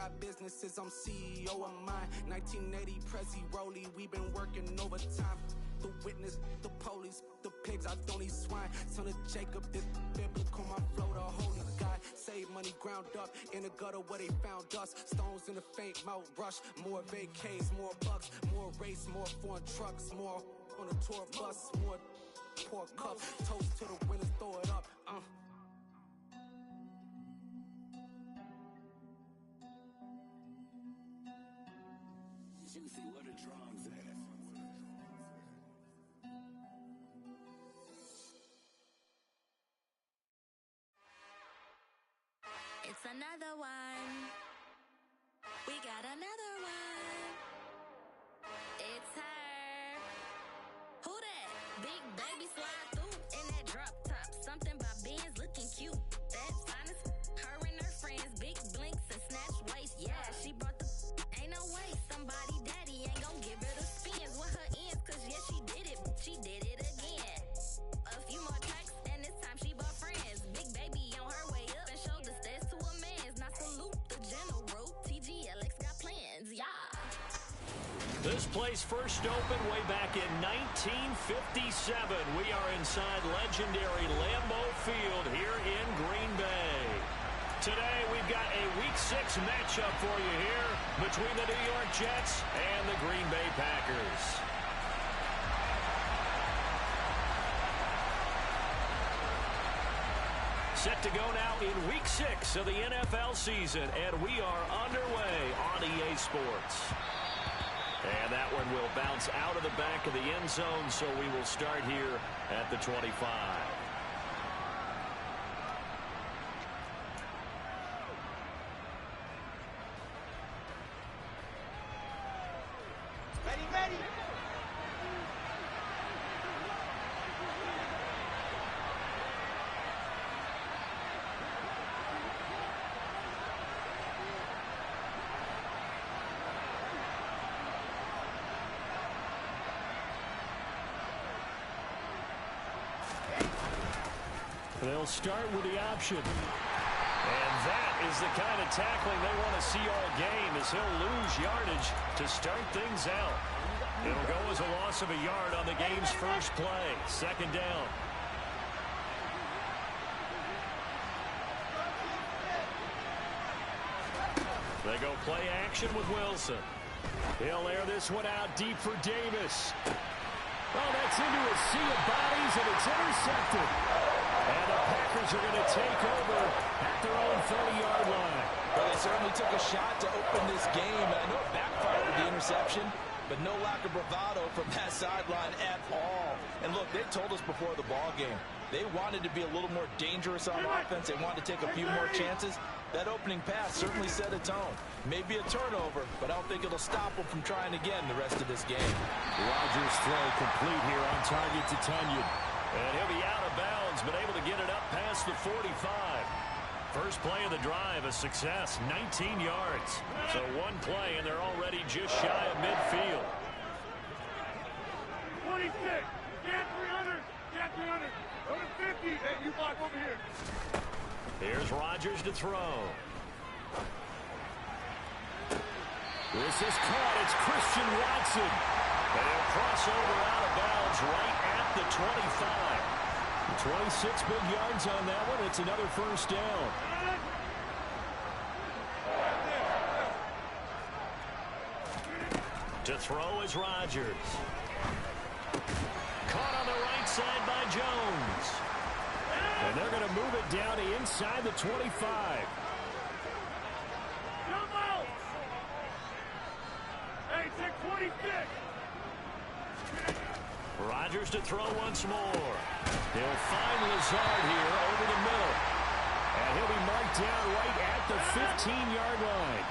got businesses, I'm CEO of mine. 1980 Prezi Rolly, we been working overtime. The witness, the police, the pigs, I don't eat swine. Son of Jacob, this biblical, my flow, the holy God. Save money ground up in the gutter where they found us. Stones in the faint mouth rush. More vacays, more bucks, more race, more foreign trucks, more on a tour bus, more pour cups. Toast to the winners, throw it up. Juicy, what a drums at. It's another one. We got another one. It's her. Who that? Big baby slide through in that drop top. Something by Benz looking cute. That's honest. Her and her friends, big blinks and snatch waist. Yeah, she brought the. Ain't no way somebody daddy ain't gon' give her the spins with her ends. Cause yeah, she did it. She did it again. A few more tracks and this time she bought friends. Big baby on her way up and showed the stairs to a man's. Now salute the general. TGLX got plans, yeah. This place first opened way back in 1957. We are inside legendary Lambeau Field here in Green Bay. Today we've got a Week 6 matchup for you here between the New York Jets and the Green Bay Packers. Set to go now in Week 6 of the NFL season, and we are underway on EA Sports. And that one will bounce out of the back of the end zone, so we will start here at the 25. They'll start with the option. And that is the kind of tackling they want to see all game, as he'll lose yardage to start things out. It'll go as a loss of a yard on the game's first play. Second down. They go play action with Wilson. He'll air this one out deep for Davis. Oh, that's into a sea of bodies, and it's intercepted. And the Packers are going to take over at their own 30-yard line. Well, they certainly took a shot to open this game. And I know it backfired with the interception, but no lack of bravado from that sideline at all. And look, they told us before the ball game, they wanted to be a little more dangerous on offense. They wanted to take a few more chances. That opening pass certainly set a tone. Maybe a turnover, but I don't think it'll stop them from trying again the rest of this game. Rodgers' throw complete here on target to Tunyon. And he'll be out of bounds, but able to get it up past the 45. First play of the drive, a success, 19 yards. So one play, and they're already just shy of midfield. 26, get 300, get 300. Go to 50, hey, you block over here. Here's Rodgers to throw. This is caught. It's Christian Watson. And he'll cross over out of bounds right at the 25. 26 big yards on that one. It's another first down. To throw is Rodgers. Caught on the right side by Jones. And they're going to move it down to inside the 25. Jump out! Hey, take 26. Rodgers to throw once more. He'll find Lazard here over the middle. And he'll be marked down right at the 15-yard line.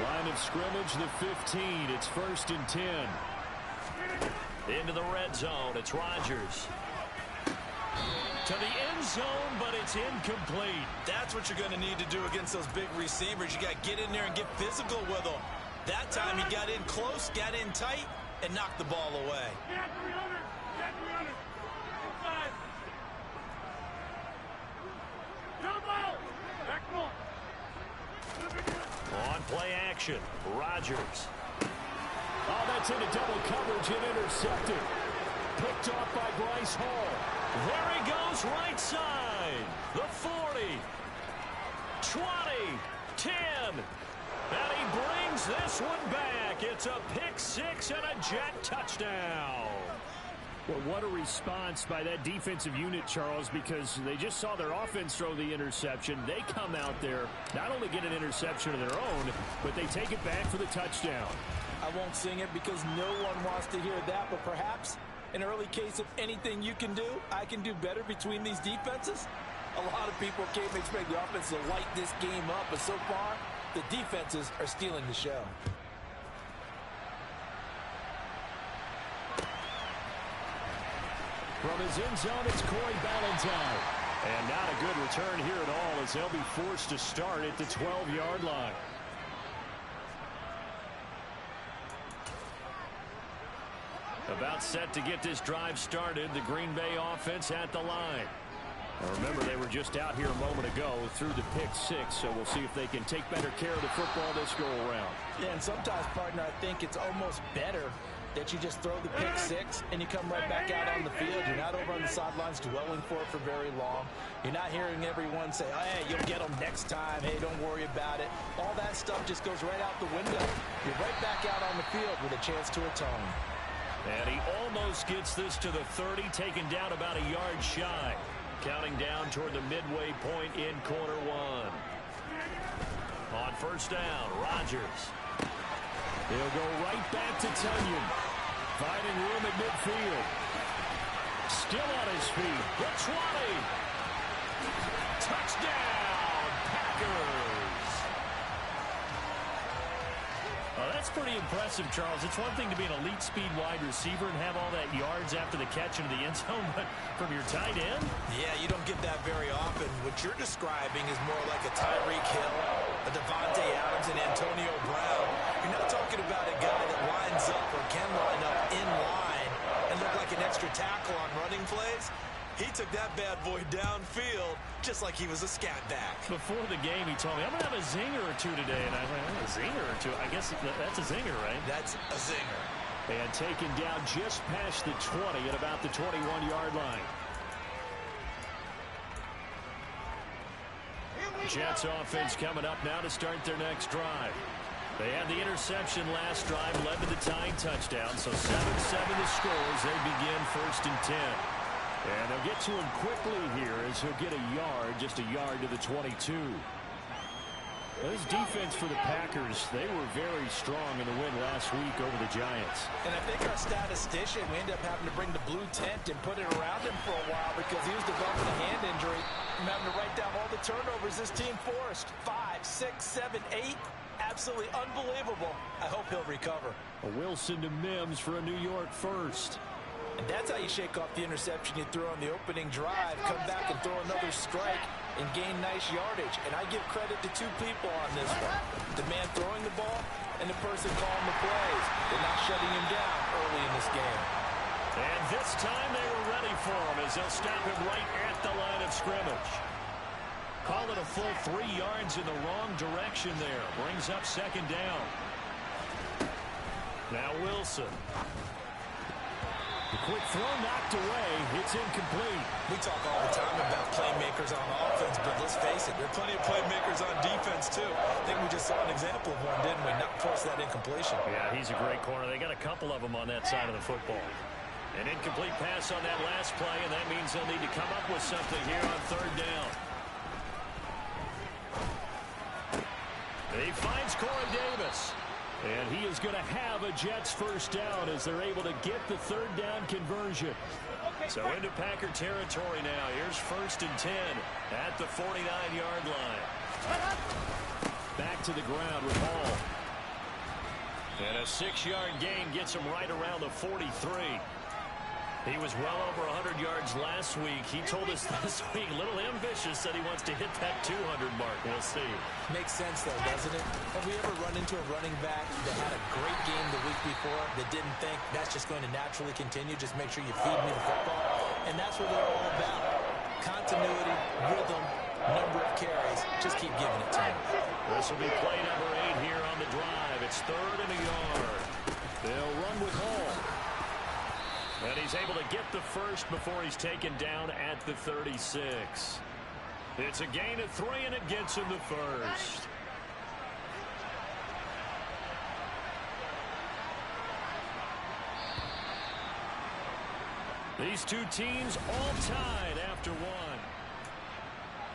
Line of scrimmage, the 15. It's 1st and 10. Into the red zone. It's Rodgers. To the end zone, but it's incomplete. That's what you're going to need to do against those big receivers. You got to get in there and get physical with them. That time he got in close, got in tight, and knocked the ball away. Get 300, get 300. Inside. Jump out. Back one. On action. Rodgers. Oh, that's into double coverage and intercepted. Picked off by Bryce Hall. There he goes, right side. The 40. 20. 10. And he brings this one back. It's a pick six and a Jet touchdown. Well, what a response by that defensive unit, Charles, because they just saw their offense throw the interception. They come out there, not only get an interception of their own, but they take it back for the touchdown. I won't sing it because no one wants to hear that, but perhaps an early case of anything you can do, I can do better between these defenses. A lot of people came to expect the offense to light this game up, but so far, the defenses are stealing the show. From his end zone, it's Corey Ballantyne. And not a good return here at all as they'll be forced to start at the 12-yard line. About set to get this drive started. The Green Bay offense at the line. Now remember, they were just out here a moment ago through the pick six, so we'll see if they can take better care of the football this go-around. Yeah, and sometimes, partner, I think it's almost better that you just throw the pick six and you come right back out on the field. You're not over on the sidelines dwelling for it for very long. You're not hearing everyone say, oh, hey, you'll get them next time. Hey, don't worry about it. All that stuff just goes right out the window. You're right back out on the field with a chance to atone. And he almost gets this to the 30, taken down about a yard shy. Counting down toward the midway point in quarter one. On first down, Rodgers. He'll go right back to Tunyon. Finding room at midfield. Still on his feet. The 20. Touchdown, Packers. That's pretty impressive, Charles. It's one thing to be an elite speed wide receiver and have all that yards after the catch into the end zone, but from your tight end? Yeah, you don't get that very often. What you're describing is more like a Tyreek Hill, a Devontae Adams, and Antonio Brown. You're not talking about a guy that lines up or can line up in line and look like an extra tackle on running plays. He took that bad boy downfield just like he was a scat back. Before the game, he told me, I'm going to have a zinger or two today. And I went, a zinger or two? I guess that's a zinger, right? That's a zinger. And taken down just past the 20 at about the 21-yard line. Jets offense coming up now to start their next drive. They had the interception last drive, led to the tying touchdown. So 7-7 the score as they begin 1st and 10. And they'll get to him quickly here as he'll get a yard, just a yard to the 22. This defense for the Packers, they were very strong in the win last week over the Giants. And I think our statistician, we ended up having to bring the blue tent and put it around him for a while because he was developing a hand injury from having to write down all the turnovers this team forced. 5, 6, 7, 8. Absolutely unbelievable. I hope he'll recover. A Wilson to Mims for a New York first. And that's how you shake off the interception you threw on the opening drive. Come back and throw another strike and gain nice yardage. And I give credit to two people on this one. The man throwing the ball and the person calling the plays. They're not shutting him down early in this game. And this time they were ready for him as they'll stop him right at the line of scrimmage. Call it a full 3 yards in the wrong direction there. Brings up 2nd down. Now Wilson. The quick throw knocked away. It's incomplete. We talk all the time about playmakers on offense, but let's face it, there are plenty of playmakers on defense, too. I think we just saw an example of one, didn't we? Not force that incompletion. Yeah, he's a great corner. They got a couple of them on that side of the football. An incomplete pass on that last play, and that means they'll need to come up with something here on 3rd down. He finds Corey Davis. And he is going to have a Jets first down as they're able to get the 3rd down conversion. So into Packer territory now. Here's 1st and 10 at the 49-yard line. Back to the ground with Hall. And a 6-yard gain gets him right around the 43. He was well over 100 yards last week. He told us this week, a little ambitious, that he wants to hit that 200 mark. We'll see. Makes sense, though, doesn't it? Have we ever run into a running back that had a great game the week before that didn't think that's just going to naturally continue? Just make sure you feed me the football. And that's what they're all about. Continuity, rhythm, number of carries. Just keep giving it to him. This will be play number 8 here on the drive. It's 3rd and a yard. They'll run with Hall. And he's able to get the first before he's taken down at the 36. It's a gain of 3, and it gets him the first. These two teams all tied after one.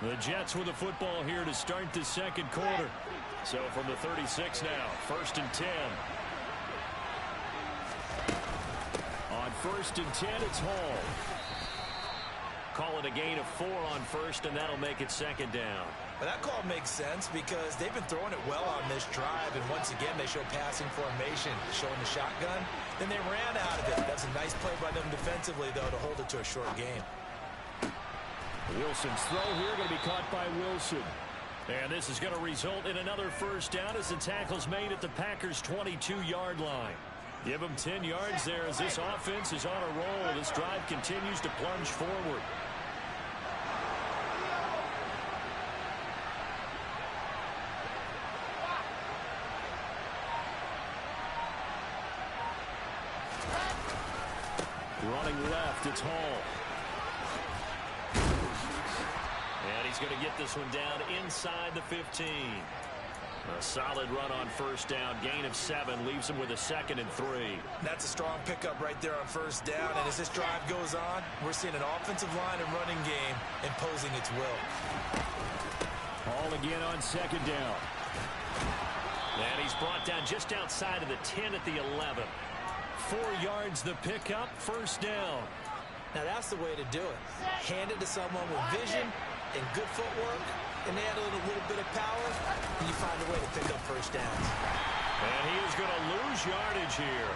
The Jets with the football here to start the second quarter. So from the 36 now, 1st and 10. On 1st and 10, it's Hall. Call it a gain of 4 on 1st, and that'll make it 2nd down. But that call makes sense because they've been throwing it well on this drive, and once again they show passing formation, showing the shotgun. Then they ran out of it. That's a nice play by them defensively, though, to hold it to a short game. Wilson's throw here going to be caught by Wilson. And this is going to result in another 1st down as the tackle's made at the Packers' 22-yard line. Give them 10 yards there as this offense is on a roll. This drive continues to plunge forward. Running left, it's Hall. And he's going to get this one down inside the 15. A solid run on 1st down. Gain of 7 leaves him with a 2nd and 3. That's a strong pickup right there on 1st down. And as this drive goes on, we're seeing an offensive line and running game imposing its will. Hall again on 2nd down. And he's brought down just outside of the 10 at the 11. 4 yards the pickup, 1st down. Now that's the way to do it. Hand it to someone with vision and good footwork, and add a little bit of power, and you find a way to pick up 1st downs. And he is going to lose yardage here.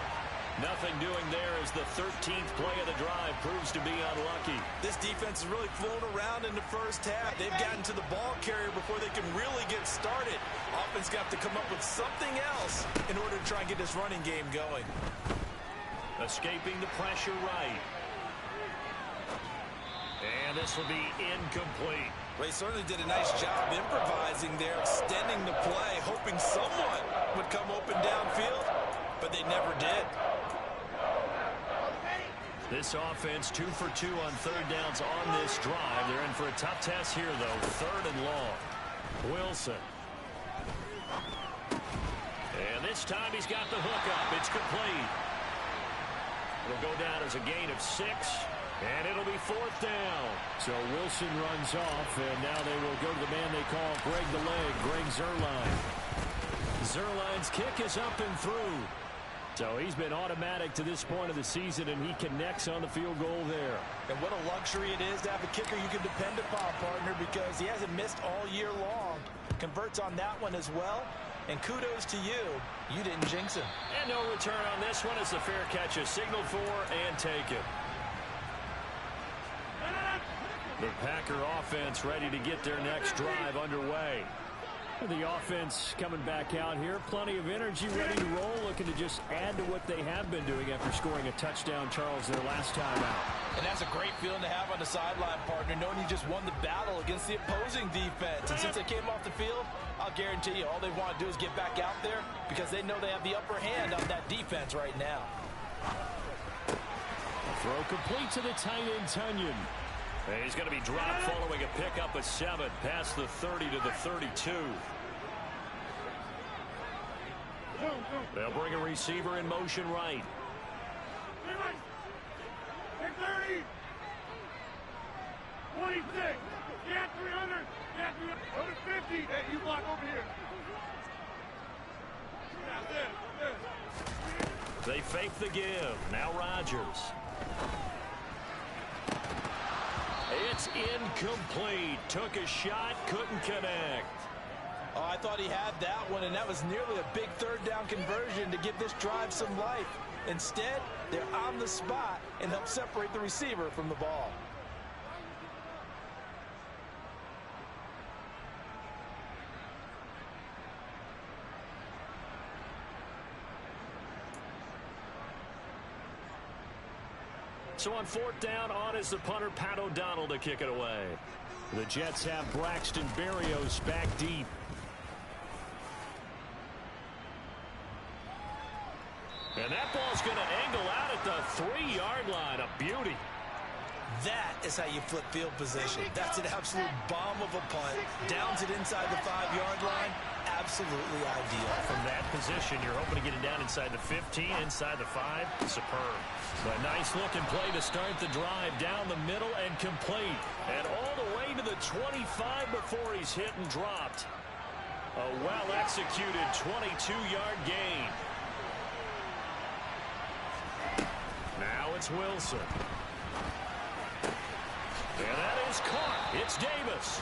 Nothing doing there as the 13th play of the drive proves to be unlucky. This defense is really flown around in the 1st half. They've gotten to the ball carrier before they can really get started. Offense got to come up with something else in order to try and get this running game going. Escaping the pressure right. And this will be incomplete. Well, he certainly did a nice job improvising there, extending the play, hoping someone would come open downfield, but they never did. This offense 2 for 2 on 3rd downs on this drive. They're in for a tough test here, though. 3rd and long. Wilson. And this time he's got the hookup. It's complete. It'll go down as a gain of 6. And it'll be 4th down. So Wilson runs off, and now they will go to the man they call Greg the Leg, Greg Zuerlein. Zuerlein's kick is up and through. So he's been automatic to this point of the season, and he connects on the field goal there. And what a luxury it is to have a kicker you can depend upon, partner, because he hasn't missed all year long. Converts on that one as well. And kudos to you. You didn't jinx him. And no return on this one as the fair catch is signaled for and taken. The Packer offense ready to get their next drive underway. The offense coming back out here. Plenty of energy, ready to roll, looking to just add to what they have been doing after scoring a touchdown, Charles, their last time out. And that's a great feeling to have on the sideline, partner, knowing you just won the battle against the opposing defense. And since they came off the field, I'll guarantee you all they want to do is get back out there because they know they have the upper hand on that defense right now. Throw complete to the tight end, Tunyon. He's going to be dropped following a pickup of 7 past the 30 to the 32. They'll bring a receiver in motion right. 30, 26, get 300, get 300, go to 50. Hey, you block over here. They fake the give. Now Rodgers. It's incomplete. Took a shot, couldn't connect. Oh, I thought he had that one, and that was nearly a big 3rd down conversion to give this drive some life. Instead, they're on the spot and help separate the receiver from the ball. So on 4th down, on is the punter, Pat O'Donnell, to kick it away. The Jets have Braxton Berrios back deep. And that ball's going to angle out at the 3-yard line. A beauty. That is how you flip field position. That's an absolute bomb of a punt. Downs it inside the 5-yard line. Absolutely ideal. From that position, you're hoping to get it down inside the 15, inside the 5. Superb. A nice-looking play to start the drive. Down the middle and complete. And all the way to the 25 before he's hit and dropped. A well-executed 22-yard gain. Now it's Wilson. And that is caught. It's Davis.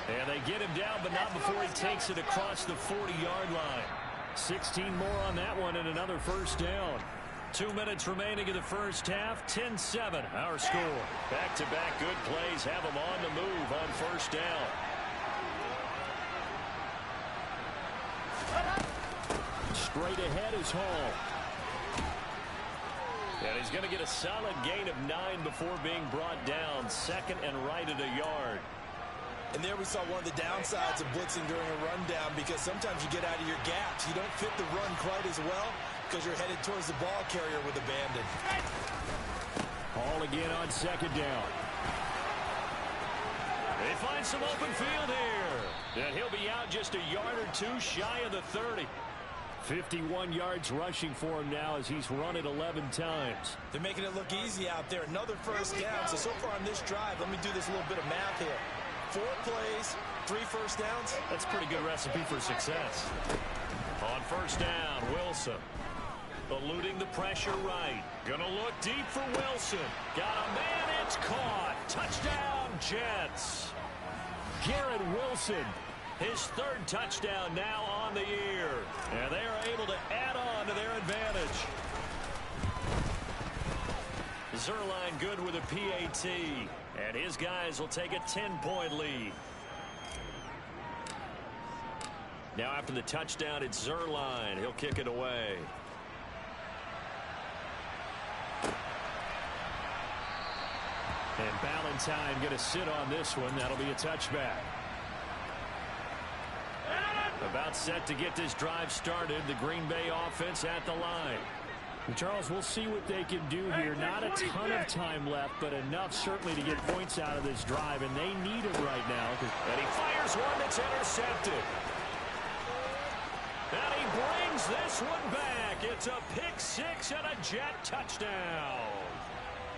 And they get him down, but not before he takes it across the 40-yard line. 16 more on that one and another first down. 2 minutes remaining in the first half. 10-7 our score. Back-to-back good plays have them on the move on first down. Straight ahead is Hall. And he's going to get a solid gain of 9 before being brought down. Second and right at a yard. And there we saw one of the downsides of blitzing during a rundown, because sometimes you get out of your gaps. You don't fit the run quite as well because you're headed towards the ball carrier with abandon. Hall again on second down. They find some open field here. And he'll be out just a yard or two shy of the 30. 51 yards rushing for him now as he's run it 11 times. They're making it look easy out there. Another first down. So far on this drive, let me do this little bit of math here. 4 plays, 3 first downs. That's a pretty good recipe for success. On first down, Wilson. Eluding the pressure right. Gonna look deep for Wilson. Got a man, it's caught. Touchdown, Jets. Garrett Wilson. His 3rd touchdown now on the year. And they are able to add on to their advantage. Zerline good with a PAT. And his guys will take a 10-point lead. Now after the touchdown, it's Zerline. He'll kick it away. And Ballantyne going to sit on this one. That'll be a touchback. About set to get this drive started. The Green Bay offense at the line. And Charles, we'll see what they can do here. Not a ton of time left, but enough certainly to get points out of this drive, and they need it right now. And he fires one that's intercepted. And he brings this one back. It's a pick 6 and a Jet touchdown.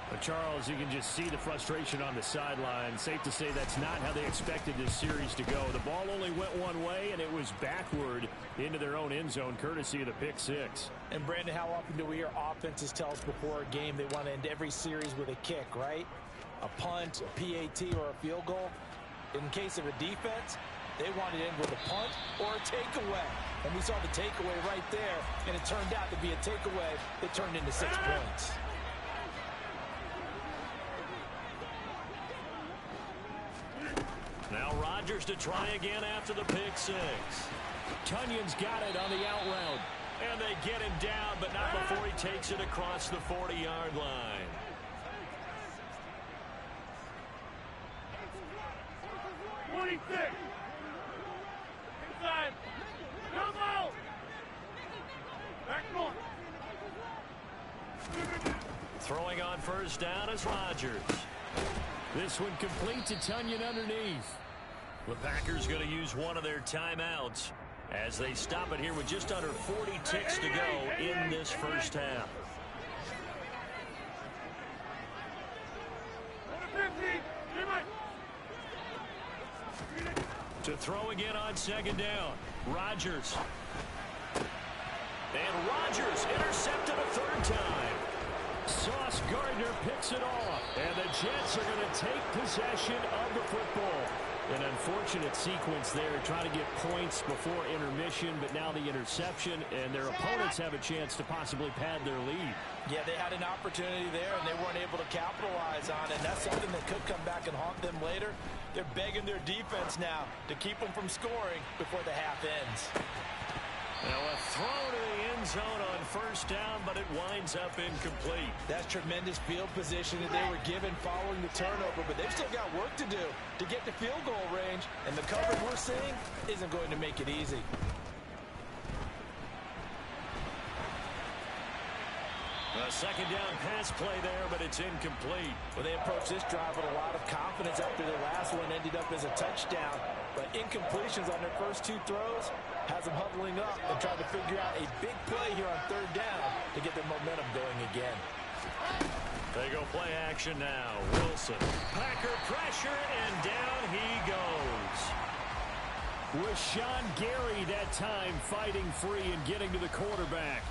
But Charles, you can just see the frustration on the sideline. Safe to say that's not how they expected this series to go. The ball only went one way, and it was backward into their own end zone, courtesy of the pick 6. And Brandon, how often do we hear offenses tell us before a game they want to end every series with a kick, right? A punt, a PAT, or a field goal. In case of a defense, they want to end with a punt or a takeaway. And we saw the takeaway right there, and it turned out to be a takeaway that turned into 6 points. Now Rodgers to try again after the pick 6. Tunyon's got it on the out route. And they get him down, but not before he takes it across the 40-yard line. Inside. Come out. Back north. Throwing on first down is Rodgers. This one complete to Tunyon underneath. The Packers going to use one of their timeouts as they stop it here with just under 40 ticks to go in this first half. To throw again on second down. Rodgers. And Rodgers intercepted a 3rd time. Sauce Gardner picks it off. And the Jets are going to take possession of the football. An unfortunate sequence there, trying to get points before intermission, but now the interception, and their opponents have a chance to possibly pad their lead. Yeah, they had an opportunity there, and they weren't able to capitalize on it. And that's something that could come back and haunt them later. They're begging their defense now to keep them from scoring before the half ends. Now a throw to the end zone on first down, but it winds up incomplete. That's tremendous field position that they were given following the turnover, but they've still got work to do to get to field goal range, and the coverage we're seeing isn't going to make it easy. A second down pass play there, but it's incomplete. Well, they approached this drive with a lot of confidence after their last one ended up as a touchdown. But incompletions on their first two throws has them huddling up and trying to figure out a big play here on third down to get their momentum going again. They go play action now. Wilson. Packer pressure, and down he goes. Rashawn Gary that time fighting free and getting to the quarterback.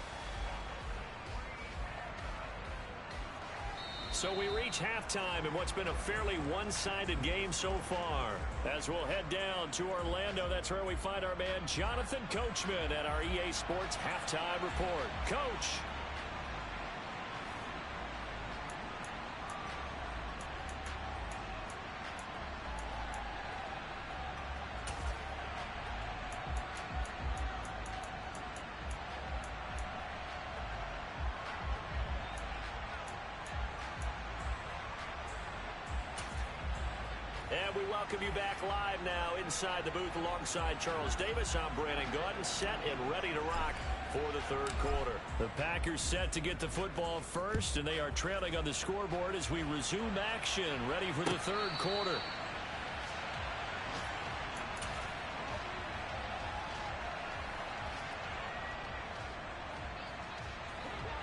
So we reach halftime in what's been a fairly one-sided game so far. As we'll head down to Orlando, that's where we find our man Jonathan Coachman at our EA Sports Halftime Report. Coach. And we welcome you back live now inside the booth alongside Charles Davis. I'm Brandon Gaudin, set and ready to rock for the third quarter. The Packers set to get the football first, and they are trailing on the scoreboard as we resume action, ready for the third quarter.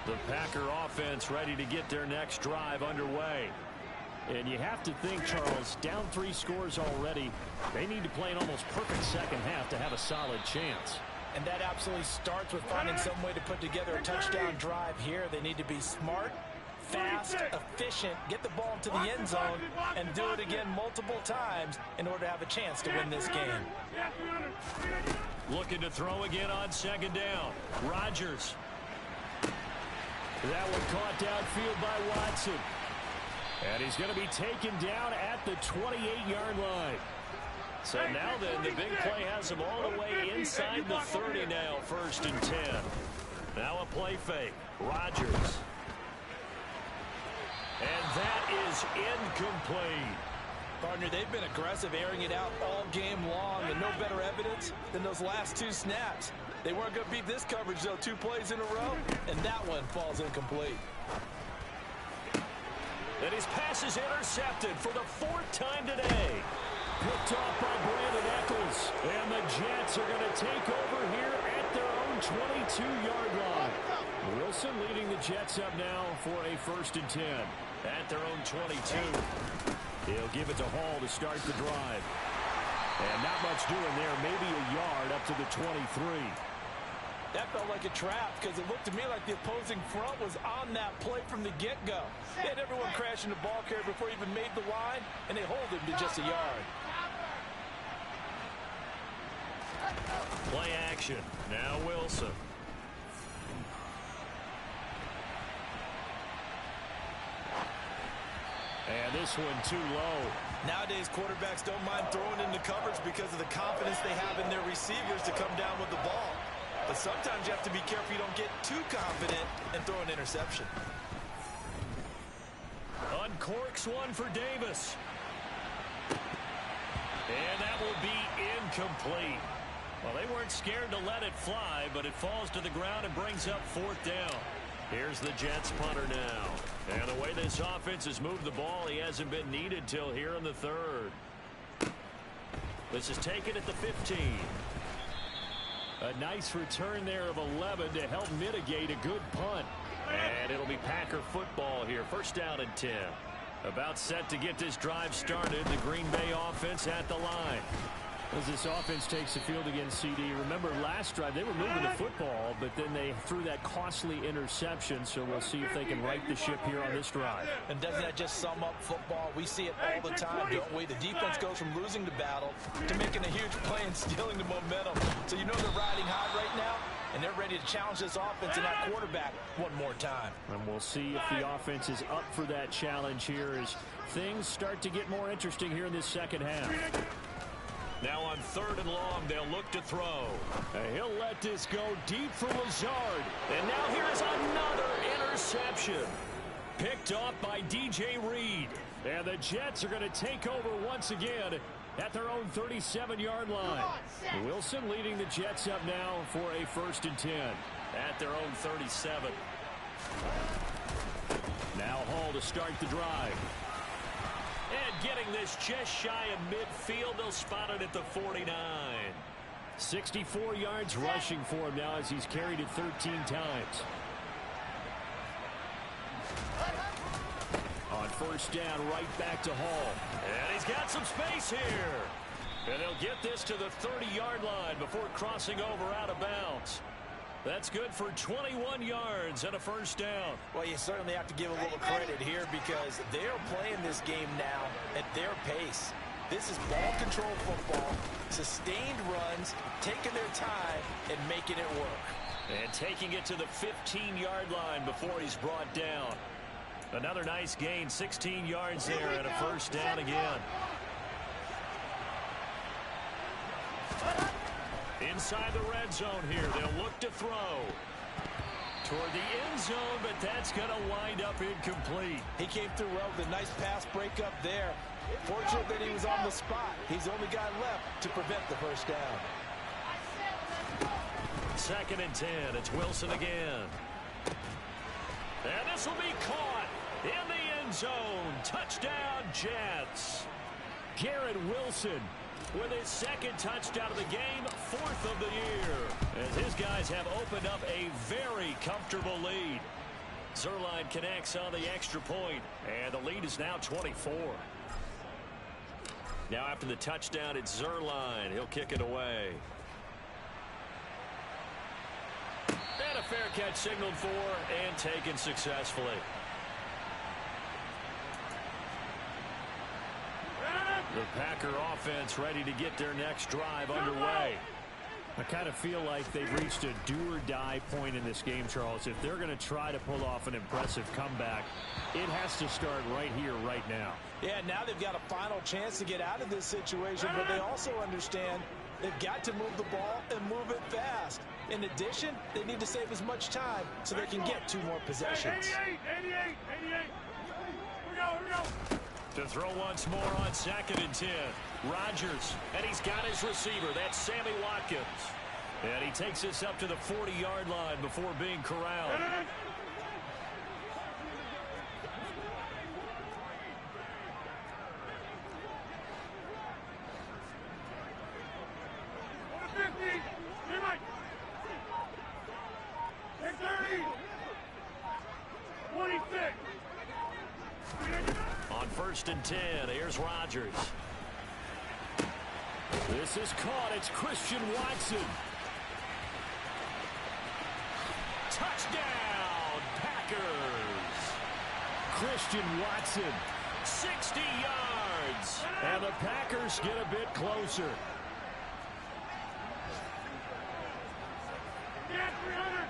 The Packer offense ready to get their next drive underway. And you have to think, Charles, down 3 scores already. They need to play an almost perfect second half to have a solid chance. And that absolutely starts with finding some way to put together a touchdown drive here. They need to be smart, fast, efficient, get the ball to the end zone, and do it again multiple times in order to have a chance to win this game. Looking to throw again on second down. Rodgers. That one caught downfield by Watson. And he's going to be taken down at the 28-yard line. So now then, the big play has him all the way inside the 30 now, 1st and 10. Now a play fake. Rodgers. And that is incomplete. Partner, they've been aggressive, airing it out all game long, and no better evidence than those last 2 snaps. They weren't going to beat this coverage, though, 2 plays in a row, and that one falls incomplete. And his pass is intercepted for the 4th time today. Picked off by Brandon Eccles. And the Jets are going to take over here at their own 22-yard line. Wilson leading the Jets up now for a 1st and 10. At their own 22. He'll give it to Hall to start the drive. And not much doing there. Maybe a yard up to the 23. That felt like a trap because it looked to me like the opposing front was on that play from the get-go. They had everyone crashing the ball carrier before he even made the line, and they hold him to just a yard. Play action. Now Wilson. And this one too low. Nowadays, quarterbacks don't mind throwing into coverage because of the confidence they have in their receivers to come down with the ball. But sometimes you have to be careful you don't get too confident and throw an interception. Uncorks one for Davis. And that will be incomplete. Well, they weren't scared to let it fly, but it falls to the ground and brings up 4th down. Here's the Jets punter now. And the way this offense has moved the ball, he hasn't been needed till here in the 3rd. This is taken at the 15. A nice return there of 11 to help mitigate a good punt. And it'll be Packer football here. 1st down and 10. About set to get this drive started. The Green Bay offense at the line. As this offense takes the field against CD, remember last drive they were moving the football, but then they threw that costly interception, so we'll see if they can right the ship here on this drive. And doesn't that just sum up football? We see it all the time, don't we? The defense goes from losing the battle to making a huge play and stealing the momentum. So you know they're riding high right now, and they're ready to challenge this offense and that quarterback one more time. And we'll see if the offense is up for that challenge here as things start to get more interesting here in this second half. Now on 3rd and long, they'll look to throw. He'll let this go deep for Lazard. And now here's another interception. Picked off by DJ Reed. And the Jets are going to take over once again at their own 37-yard line. Wilson leading the Jets up now for a 1st and 10. At their own 37. Now Hall to start the drive. And getting this just shy of midfield, they'll spot it at the 49. 64 yards rushing for him now as he's carried it 13 times. On first down, right back to Hall. And he's got some space here. And they'll get this to the 30-yard line before crossing over out of bounds. That's good for 21 yards and a first down. Well, you certainly have to give a little credit here because they're playing this game now at their pace. This is ball control football, sustained runs, taking their time and making it work. And taking it to the 15-yard line before he's brought down. Another nice gain, 16 yards there and a first down again. Inside the red zone here, they'll look to throw. Toward the end zone, but that's going to wind up incomplete. He came through well with a nice pass breakup there. Fortunate that he was on the spot. He's the only guy left to prevent the first down. 2nd and 10. It's Wilson again. And this will be caught in the end zone. Touchdown, Jets. Garrett Wilson with his 2nd touchdown of the game, 4th of the year. As his guys have opened up a very comfortable lead. Zuerlein connects on the extra point, and the lead is now 24. Now after the touchdown, it's Zuerlein. He'll kick it away. And a fair catch signaled for and taken successfully. The Packer offense ready to get their next drive underway. I kind of feel like they've reached a do-or-die point in this game, Charles. If they're going to try to pull off an impressive comeback, it has to start right here, right now. Yeah, now they've got a final chance to get out of this situation, but they also understand they've got to move the ball and move it fast. In addition, they need to save as much time so they can get 2 more possessions. 88. Here we go. To throw once more on 2nd and 10. Rodgers, and he's got his receiver. That's Sammy Watkins. And he takes this up to the 40-yard line before being corralled. On 1st and 10, here's Rodgers. This is caught. It's Christian Watson. Touchdown, Packers. Christian Watson. 60 yards. And the Packers get a bit closer. We got 300.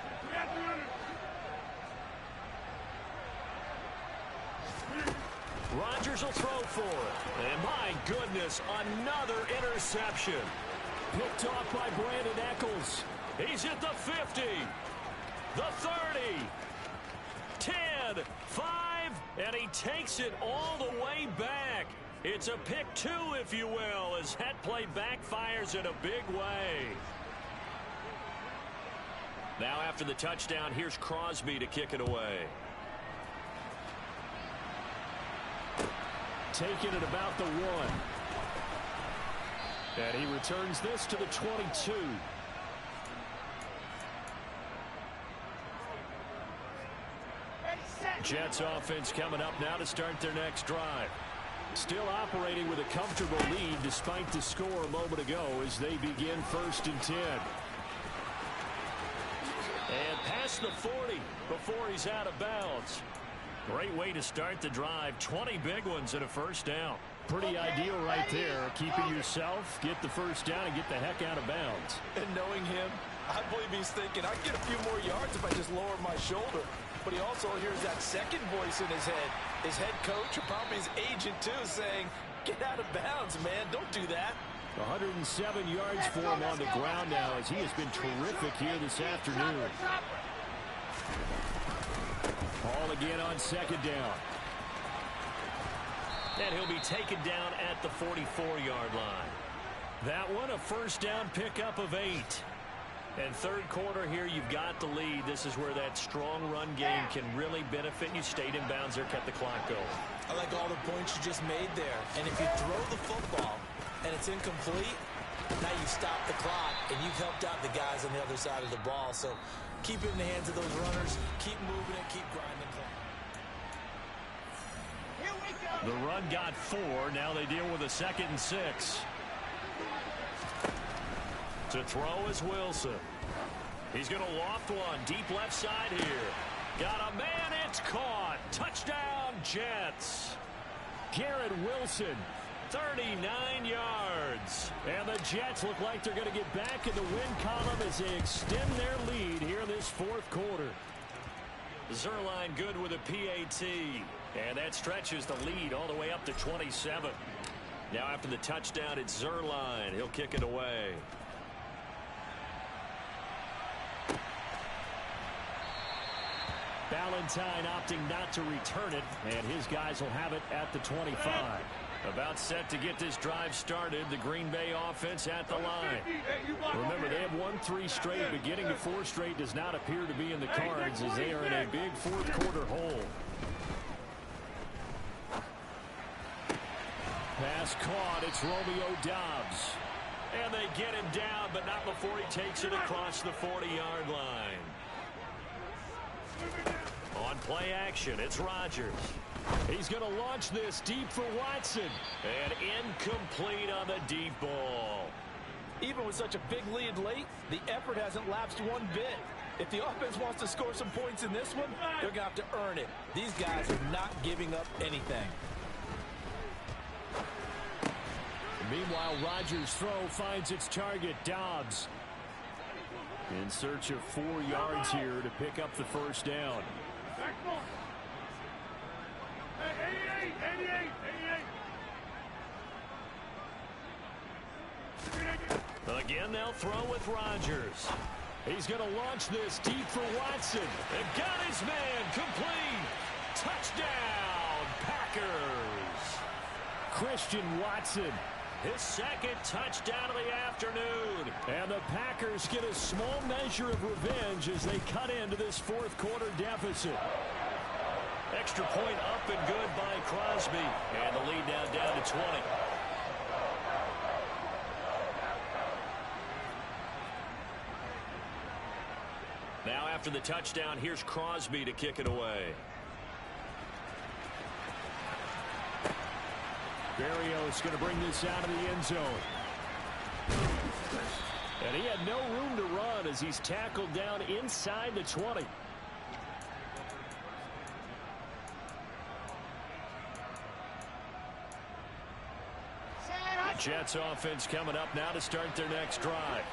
Rodgers will throw for it. And my goodness, another interception. Picked off by Brandon Eccles. He's at the 50, the 30, 10, 5, and he takes it all the way back. It's a pick 2, if you will, as that play backfires in a big way. Now after the touchdown, here's Crosby to kick it away. Taking it about the 1. And he returns this to the 22. Jets offense coming up now to start their next drive. Still operating with a comfortable lead despite the score a moment ago as they begin 1st and 10. And past the 40 before he's out of bounds. Great way to start the drive. 20 big ones and a first down. Pretty ideal right there. Keep it yourself, get the first down, and get the heck out of bounds. And knowing him, I believe he's thinking, I can get a few more yards if I just lower my shoulder. But he also hears that second voice in his head. His head coach, or probably his agent too, saying, get out of bounds, man. Don't do that. 107 yards for him on the ground now as he has been terrific here this afternoon. Ball again on 2nd down. And he'll be taken down at the 44-yard line. That one a first down pickup of 8. And third quarter here, you've got the lead. This is where that strong run game can really benefit you. Stayed in bounds there, kept the clock going. I like all the points you just made there. And if you throw the football and it's incomplete, now you stop the clock and you've helped out the guys on the other side of the ball. So keep it in the hands of those runners. Keep moving it. Keep grinding the clock. The run got 4. Now they deal with a 2nd and 6. To throw is Wilson. He's going to loft one. Deep left side here. Got a man. It's caught. Touchdown, Jets. Garrett Wilson, 39 yards. And the Jets look like they're going to get back in the win column as they extend their lead here in this fourth quarter. Zerline good with a PAT. And that stretches the lead all the way up to 27. Now after the touchdown, it's Zerline. He'll kick it away. Valentine opting not to return it, and his guys will have it at the 25. About set to get this drive started. The Green Bay offense at the line. Remember, they have won 3 straight, but getting to 4 straight does not appear to be in the cards as they are in a big fourth quarter hole. Pass caught. It's Romeo Doubs. And they get him down, but not before he takes it across the 40-yard line. On play action, it's Rodgers. He's going to launch this deep for Watson. And incomplete on the deep ball. Even with such a big lead late, the effort hasn't lapsed one bit. If the offense wants to score some points in this one, they're going to have to earn it. These guys are not giving up anything. Meanwhile, Rodgers' throw finds its target, Doubs. In search of 4 yards here to pick up the first down. Again, they'll throw with Rodgers. He's going to launch this deep for Watson. And got his man complete. Touchdown, Packers. Christian Watson. His 2nd touchdown of the afternoon. And the Packers get a small measure of revenge as they cut into this fourth quarter deficit. Extra point up and good by Crosby. And the lead now down to 20. Now after the touchdown, here's Crosby to kick it away. Berrios going to bring this out of the end zone. And he had no room to run as he's tackled down inside the 20. Jets offense coming up now to start their next drive.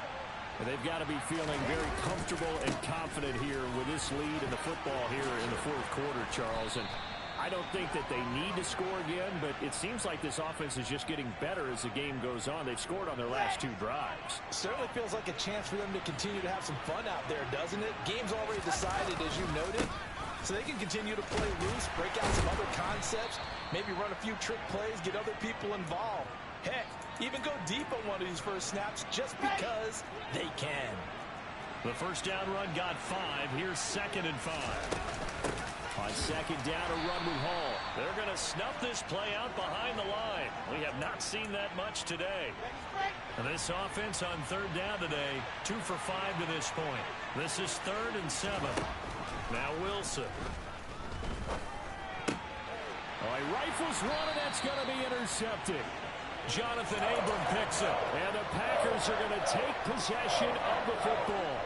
And they've got to be feeling very comfortable and confident here with this lead in the football here in the fourth quarter, Charles. And I don't think that they need to score again, but it seems like this offense is just getting better as the game goes on. They've scored on their last 2 drives. Certainly feels like a chance for them to continue to have some fun out there, doesn't it? Game's already decided, as you noted, so they can continue to play loose, break out some other concepts, maybe run a few trick plays, get other people involved. Heck, even go deep on one of these first snaps just because they can. The first down run got 5. Here's 2nd and 5. On 2nd down, a run with Hall. They're going to snuff this play out behind the line. We have not seen that much today. And this offense on 3rd down today, 2 for 5 to this point. This is 3rd and 7. Now Wilson. Oh, he rifles one, and that's going to be intercepted. Jonathan Abram picks it. And the Packers are going to take possession of the football.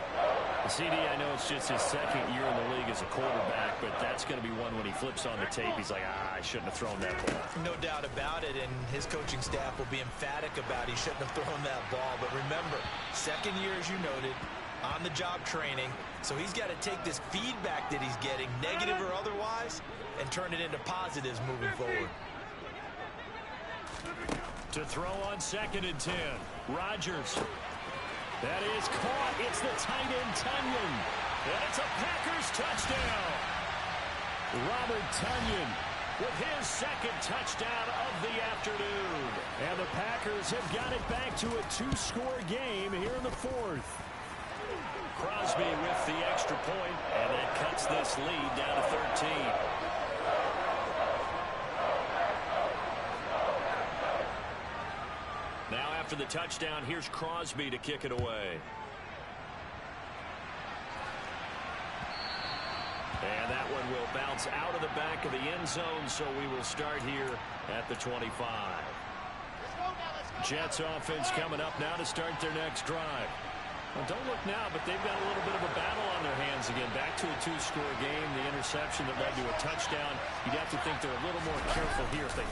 CD, I know it's just his 2nd year in the league as a quarterback, but that's going to be one when he flips on the tape. He's like, I shouldn't have thrown that ball. No doubt about it, and his coaching staff will be emphatic about he shouldn't have thrown that ball. But remember, 2nd year, as you noted, on-the-job training, so he's got to take this feedback that he's getting, negative or otherwise, and turn it into positives moving forward. To throw on 2nd and 10, Rodgers. That is caught. It's the tight end, Tunyon. And it's a Packers touchdown. Robert Tunyon with his 2nd touchdown of the afternoon. And the Packers have got it back to a 2-score game here in the 4th. Crosby with the extra point, and that cuts this lead down to 13. Now after the touchdown, here's Crosby to kick it away. And that one will bounce out of the back of the end zone, so we will start here at the 25. Jets offense coming up now to start their next drive. Well, don't look now, but they've got a little bit of a battle on their hands again. Back to a two-score game. The interception that led to a touchdown. You'd have to think they're a little more careful here if they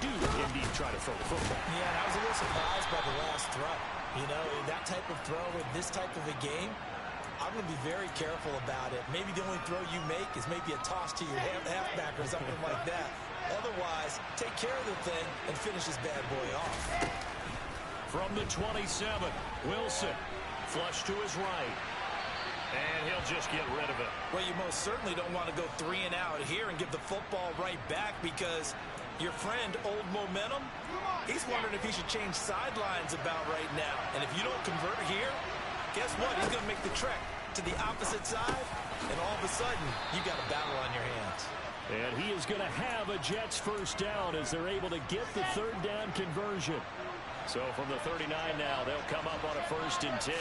do indeed try to throw the football. Yeah, and I was a little surprised by the last throw. You know, that type of throw in this type of a game, I'm going to be very careful about it. Maybe the only throw you make is maybe a toss to your halfback or something like that. Otherwise, take care of the thing and finish this bad boy off. From the 27, Wilson. Flush to his right. And he'll just get rid of it. Well, you most certainly don't want to go 3 and out here and give the football right back, because your friend, Old Momentum, he's wondering if he should change sidelines about right now. And if you don't convert here, guess what? He's going to make the trek to the opposite side, and all of a sudden, you got a battle on your hands. And he is going to have a Jets first down as they're able to get the third down conversion. So from the 39 now, they'll come up on a 1st and 10.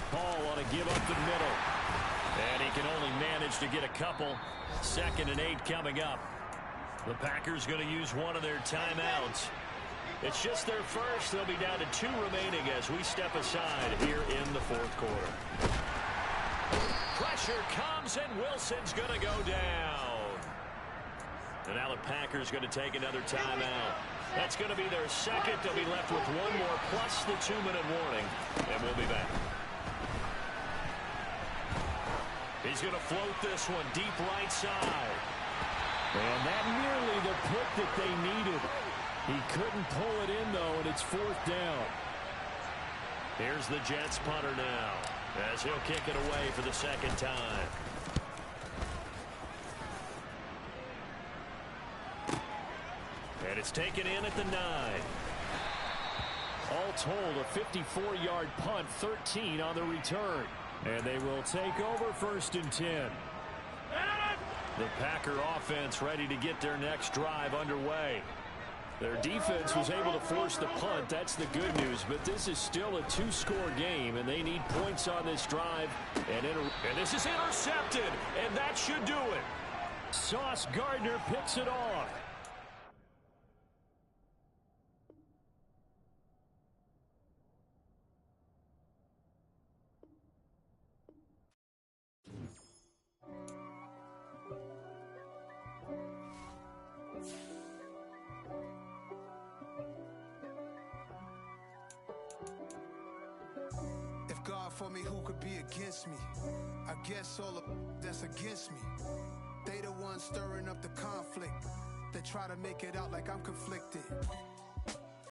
Paul on a give up the middle. And he can only manage to get a couple. 2nd and 8 coming up. The Packers going to use one of their timeouts. It's just their first. They'll be down to 2 remaining as we step aside here in the 4th quarter. Pressure comes, and Wilson's going to go down. And now the Packers going to take another timeout. That's going to be their second. They'll be left with one more plus the 2-minute warning, and we'll be back. He's going to float this one deep right side. And that nearly the pick that they needed. He couldn't pull it in, though, and it's 4th down. Here's the Jets punter now, as he'll kick it away for the 2nd time. And it's taken in at the 9. All told, a 54-yard punt, 13 on the return. And they will take over 1st and 10. The Packer offense ready to get their next drive underway. Their defense was able to force the punt. That's the good news. But this is still a 2-score game, and they need points on this drive. And this is intercepted, and that should do it. Sauce Gardner picks it off. God for me, who could be against me? I guess all of that's against me. They the ones stirring up the conflict. They try to make it out like I'm conflicted.